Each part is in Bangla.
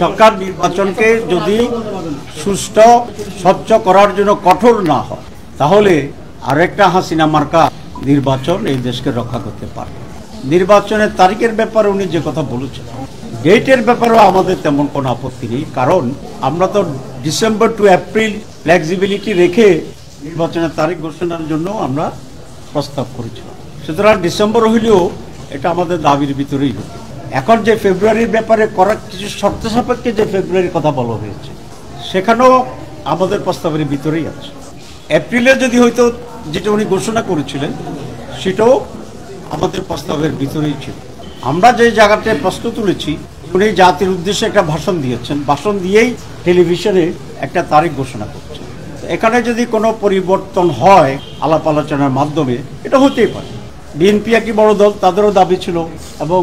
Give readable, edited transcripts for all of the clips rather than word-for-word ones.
সরকার নির্বাচনকে যদি সুষ্ঠু স্বচ্ছ করার জন্য কঠোর না হয় তাহলে আরেকটা হাসিনা মার্কা নির্বাচন এই দেশকে রক্ষা করতে পারে। নির্বাচনের তারিখের ব্যাপারে উনি যে কথা বলেছেন, ডেটের ব্যাপারেও আমাদের তেমন কোনো আপত্তি নেই, কারণ আমরা তো ডিসেম্বর টু এপ্রিল ফ্লেক্সিবিলিটি রেখে নির্বাচনের তারিখ ঘোষণার জন্য আমরা প্রস্তাব করেছিলাম। সুতরাং ডিসেম্বর হইলেও এটা আমাদের দাবির ভিতরেই হবে। এখন যে ফেব্রুয়ারির ব্যাপারে করার কিছু শর্ত সাপেক্ষে যে ফেব্রুয়ারির কথা বলা হয়েছে সেখানেও আমাদের প্রস্তাবের ভিতরেই আছে। এপ্রিলে যদি হয়তো যেটা উনি ঘোষণা করেছিলেন সেটাও আমাদের প্রস্তাবের ভিতরেই ছিল। আমরা যে জায়গাটায় প্রশ্ন তুলেছি, উনি জাতির উদ্দেশ্যে একটা ভাষণ দিয়েছেন, ভাষণ দিয়েই টেলিভিশনে একটা তারিখ ঘোষণা করছেন। এখানে যদি কোনো পরিবর্তন হয় আলাপ আলোচনার মাধ্যমে, এটা হতেই পারে। বিএনপি একটি বড় দল, তাদেরও দাবি ছিল, এবং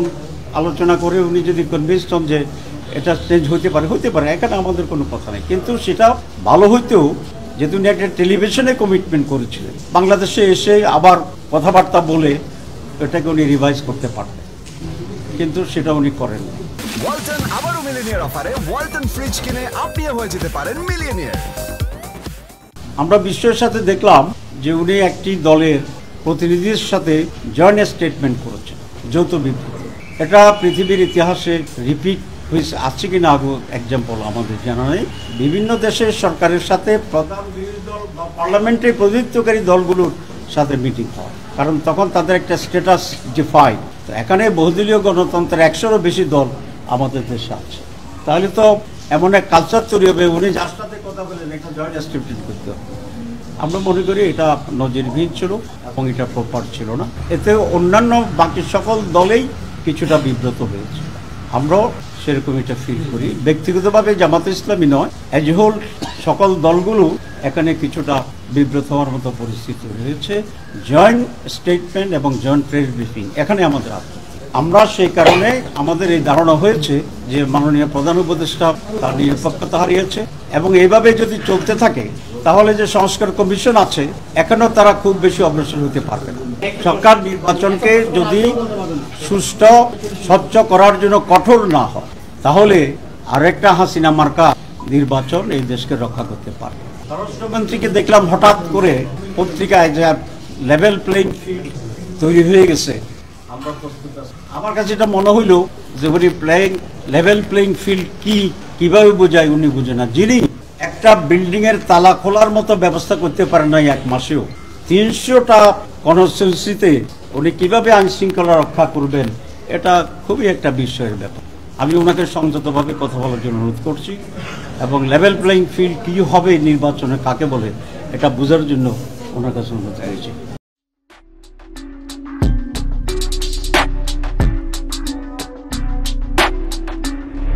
আলোচনা করে উনি যদি কনভিন্সড হন যে এটা চেঞ্জ হতে পারে, এখানে আমাদের কোনো কথা নেই। কিন্তু সেটা ভালো হইতেও, যেহেতু উনি একটা টেলিভিশনে কমিটমেন্ট করেছিলেন, বাংলাদেশে এসে আবার কথাবার্তা বলে এটাকে উনি রিভাইজ করতে পারতেন, কিন্তু সেটা উনি করেন। ওয়ালটন আবারও মিলিয়নিয়ার অফারে ওয়ালটন ফ্রিজ কিনে আপনিও হয়ে যেতে পারেন মিলিয়নিয়ার। আমরা বিস্ময়ের সাথে দেখলাম যে উনি একটি দলের প্রতিনিধির সাথে জয়েন্ট স্টেটমেন্ট করেছেন, যৌথ বিবৃতি। এটা পৃথিবীর ইতিহাসে রিপিট হয়েছে আছে কিনা আগে এক্সাম্পল আমাদের জানা নেই। বিভিন্ন দেশের সরকারের সাথে প্রধান বিরোধী দল বা পার্লামেন্টের প্রতিনিধিত্বকারী দলগুলোর সাথে মিটিং হয়, কারণ তখন তাদের একটা স্ট্যাটাস ডিফাইন। তো এখানে বহুদলীয় গণতন্ত্রের 100-এরও বেশি দল আমাদের দেশে আছে, তাহলে তো এমন এক কালচার তৈরি হবে, উনি যার সাথে কথা বলেন একটা জয়েন্ট স্টেটমেন্ট করতে হবে। আমরা মনে করি এটা নজিরবিহীন ছিল এবং এটা প্রপার ছিল না। এতে অন্যান্য বাকি সকল দলেই কিছুটা বিব্রত হয়েছে, আমরাও সেরকম এটা ফিল করি। ব্যক্তিগতভাবে জামাতে ইসলামী নয়, অ্যাজ এ হোল সকল দলগুলো এখানে কিছুটা বিব্রত হওয়ার মতো পরিস্থিতি হয়েছে। জয়েন্ট স্টেটমেন্ট এবং জয়েন্ট প্রেস ব্রিফিং এখানে আমাদের আছে। আমরা সেই কারণে আমাদের এই ধারণা হয়েছে যে মাননীয় প্রধান উপদেষ্টা তার নিরপেক্ষতা হারিয়েছে, এবং এইভাবে যদি চলতে থাকে তাহলে যে সংস্কার কমিশন আছে এখনো তারা খুব বেশি অগ্রসর হতে পারবে না। সরকার নির্বাচনকে যদি সুষ্ঠু স্বচ্ছ করার জন্য কঠোর না হয় তাহলে আরেকটা হাসিনা মার্কা নির্বাচন এই দেশকে রক্ষা করতে পারবে। স্বরাষ্ট্রমন্ত্রীকে দেখলাম হঠাৎ করে পত্রিকায় যে লেভেল প্লেইং ফিল্ড তৈরি হয়ে গেছে, আমরা প্রস্তুত আছি। আমার কাছে এটা মনে হইল যে উনি লেভেল প্লেইং ফিল্ড কিভাবে বোঝায় উনি বুঝে না। যিনি একটা বিল্ডিং এর তালা খোলার মতো ব্যবস্থা করতে পারেন না এক মাসেও, 300টা কনস্টিটিউয়েন্সিতে উনি কিভাবে আইন শৃঙ্খলা রক্ষা করবেন, এটা খুবই একটা বিস্ময়ের ব্যাপার। আমি ওনাকে সংযতভাবে কথা বলার জন্য অনুরোধ করছি, এবং লেভেল প্লেইং ফিল্ড কি হবে নির্বাচনে কাকে বলে এটা বোঝার জন্য ওনার কাছে অনুরোধ করেছি।